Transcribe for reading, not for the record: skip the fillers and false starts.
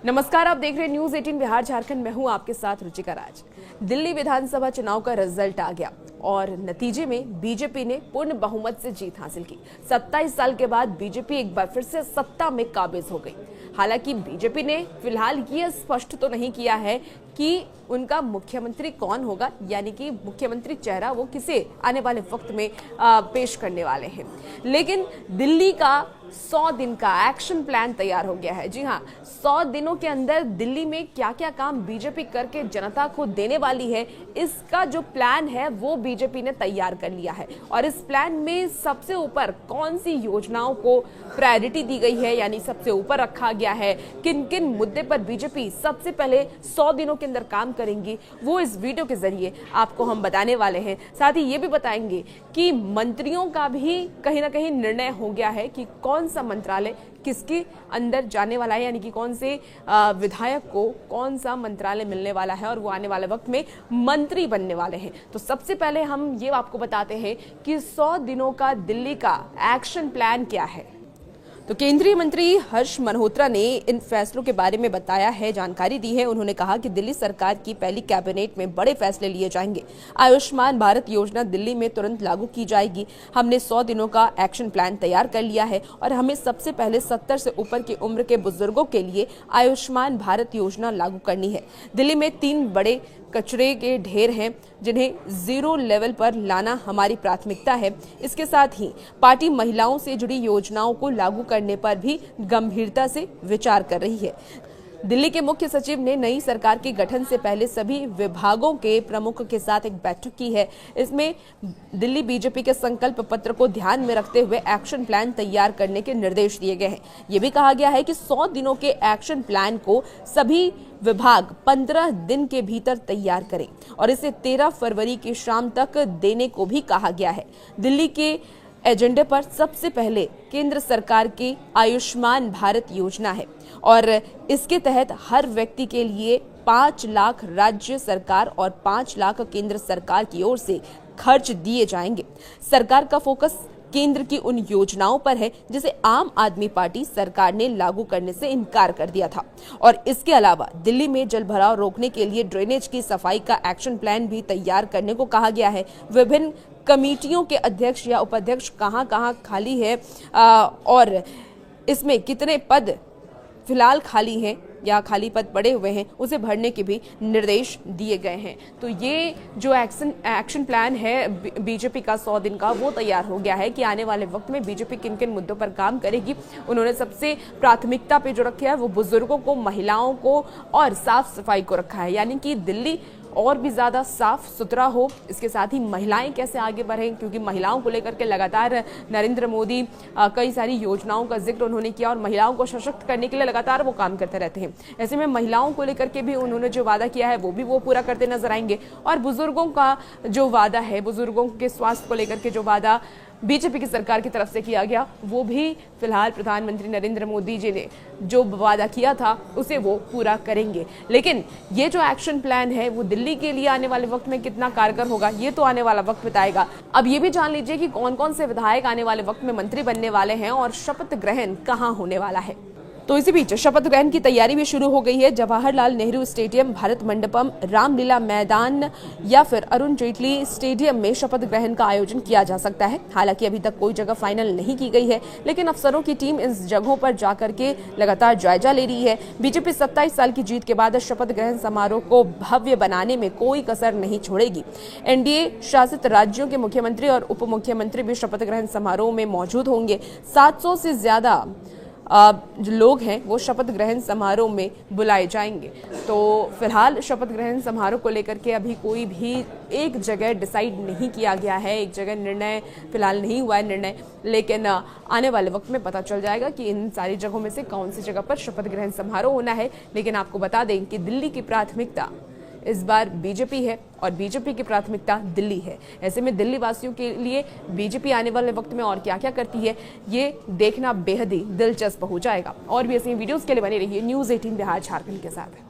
नमस्कार, आप देख रहे हैं न्यूज 18 बिहार झारखंड। मैं हूं आपके साथ रुचिका राज। दिल्ली विधानसभा चुनाव का रिजल्ट आ गया और नतीजे में बीजेपी ने पूर्ण बहुमत से जीत हासिल की। 27 साल के बाद बीजेपी एक बार फिर से सत्ता में काबिज हो गई। हालांकि बीजेपी ने फिलहाल ये स्पष्ट तो नहीं किया है कि उनका मुख्यमंत्री कौन होगा, यानी कि मुख्यमंत्री चेहरा वो किसे आने वाले वक्त में पेश करने वाले हैं। लेकिन दिल्ली का 100 दिन का एक्शन प्लान तैयार हो गया है। जी हाँ, 100 दिनों के अंदर दिल्ली में क्या क्या काम बीजेपी करके जनता को देने वाली है, इसका जो प्लान है वो बीजेपी ने तैयार कर लिया है। और इस प्लान में सबसे ऊपर कौन सी योजनाओं को प्रायोरिटी दी गई है, यानी सबसे ऊपर रखा गया है, किन किन मुद्दे पर बीजेपी सबसे पहले 100 दिनों के अंदर काम करेंगी, वो इस वीडियो के जरिए आपको हम बताने वाले हैं। साथ ही ये भी बताएंगे कि मंत्रियों का भी कहीं ना कहीं निर्णय हो गया है कि कौन सा मंत्रालय किसके अंदर जाने वाला है, यानी कि कौन से विधायक को कौन सा मंत्रालय मिलने वाला है और वो आने वाले वक्त में मंत्री बनने वाले हैं। तो सबसे पहले हम ये आपको बताते हैं कि 100 दिनों का दिल्ली का एक्शन प्लान क्या है। तो केंद्रीय मंत्री हर्ष मल्होत्रा ने इन फैसलों के बारे में बताया है, जानकारी दी है। उन्होंने कहा कि दिल्ली सरकार की पहली कैबिनेट में बड़े फैसले लिए जाएंगे। आयुष्मान भारत योजना दिल्ली में तुरंत लागू की जाएगी। हमने 100 दिनों का एक्शन प्लान तैयार कर लिया है और हमें सबसे पहले 70 से ऊपर की उम्र के बुजुर्गों के लिए आयुष्मान भारत योजना लागू करनी है। दिल्ली में 3 बड़े कचरे के ढेर हैं जिन्हें जीरो लेवल पर लाना हमारी प्राथमिकता है। इसके साथ ही पार्टी महिलाओं से जुड़ी योजनाओं को लागू करने पर भी गंभीरता से विचार कर रही है। दिल्ली के मुख्य सचिव ने नई सरकार के गठन से पहले सभी विभागों के प्रमुख के साथ एक बैठक की है। इसमें दिल्ली बीजेपी के संकल्प पत्र को ध्यान में रखते हुए एक्शन प्लान तैयार करने के निर्देश दिए गए हैं। ये भी कहा गया है कि 100 दिनों के एक्शन प्लान को सभी विभाग 15 दिन के भीतर तैयार करें और इसे 13 फरवरी की शाम तक देने को भी कहा गया है। दिल्ली के एजेंडे पर सबसे पहले केंद्र सरकार की आयुष्मान भारत योजना है और इसके तहत हर व्यक्ति के लिए 5 लाख राज्य सरकार और 5 लाख केंद्र सरकार की ओर से खर्च दिए जाएंगे। सरकार का फोकस केंद्र की उन योजनाओं पर है जिसे आम आदमी पार्टी सरकार ने लागू करने से इनकार कर दिया था। और इसके अलावा दिल्ली में जलभराव रोकने के लिए ड्रेनेज की सफाई का एक्शन प्लान भी तैयार करने को कहा गया है। विभिन्न कमेटियों के अध्यक्ष या उपाध्यक्ष कहां खाली है और इसमें कितने पद फिलहाल खाली हैं या खाली पद पड़े हुए हैं, उसे भरने के भी निर्देश दिए गए हैं। तो ये जो एक्शन प्लान है बीजेपी का 100 दिन का, वो तैयार हो गया है कि आने वाले वक्त में बीजेपी किन किन मुद्दों पर काम करेगी। उन्होंने सबसे प्राथमिकता पे जो रखा है वो बुजुर्गों को, महिलाओं को और साफ सफाई को रखा है, यानी कि दिल्ली और भी ज्यादा साफ सुथरा हो। इसके साथ ही महिलाएं कैसे आगे बढ़ें, क्योंकि महिलाओं को लेकर के लगातार नरेंद्र मोदी कई सारी योजनाओं का जिक्र उन्होंने किया और महिलाओं को सशक्त करने के लिए लगातार वो काम करते रहते हैं। ऐसे में महिलाओं को लेकर के भी उन्होंने जो वादा किया है वो पूरा करते नजर आएंगे। और बुजुर्गों का जो वादा है, बुजुर्गों के स्वास्थ्य को लेकर के जो वादा बीजेपी की सरकार की तरफ से किया गया, वो भी फिलहाल प्रधानमंत्री नरेंद्र मोदी जी ने जो वादा किया था उसे वो पूरा करेंगे। लेकिन ये जो एक्शन प्लान है वो दिल्ली के लिए आने वाले वक्त में कितना कारगर होगा, ये तो आने वाला वक्त बताएगा। अब ये भी जान लीजिए कि कौन कौन से विधायक आने वाले वक्त में मंत्री बनने वाले हैं और शपथ ग्रहण कहाँ होने वाला है। तो इसी बीच शपथ ग्रहण की तैयारी भी शुरू हो गई है। जवाहरलाल नेहरू स्टेडियम, भारत मंडपम, रामलीला मैदान या फिर अरुण जेटली स्टेडियम में शपथ ग्रहण का आयोजन किया जा सकता है। हालांकि अभी तक कोई जगह फाइनल नहीं की गई है, लेकिन अफसरों की टीम इन जगहों पर जाकर के लगातार जायजा ले रही है। बीजेपी 27 साल की जीत के बाद शपथ ग्रहण समारोह को भव्य बनाने में कोई कसर नहीं छोड़ेगी। एनडीए शासित राज्यों के मुख्यमंत्री और उप मुख्यमंत्री भी शपथ ग्रहण समारोह में मौजूद होंगे। 700 से ज्यादा जो लोग हैं वो शपथ ग्रहण समारोह में बुलाए जाएंगे। तो फिलहाल शपथ ग्रहण समारोह को लेकर के अभी कोई भी एक जगह डिसाइड नहीं किया गया है, एक जगह निर्णय फिलहाल नहीं हुआ है निर्णय, लेकिन आने वाले वक्त में पता चल जाएगा कि इन सारी जगहों में से कौन सी जगह पर शपथ ग्रहण समारोह होना है। लेकिन आपको बता दें कि दिल्ली की प्राथमिकता इस बार बीजेपी है और बीजेपी की प्राथमिकता दिल्ली है। ऐसे में दिल्ली वासियों के लिए बीजेपी आने वाले वक्त में और क्या क्या करती है, ये देखना बेहद ही दिलचस्प हो जाएगा। और भी ऐसी वीडियोस के लिए बने रहिए न्यूज 18 बिहार झारखंड के साथ।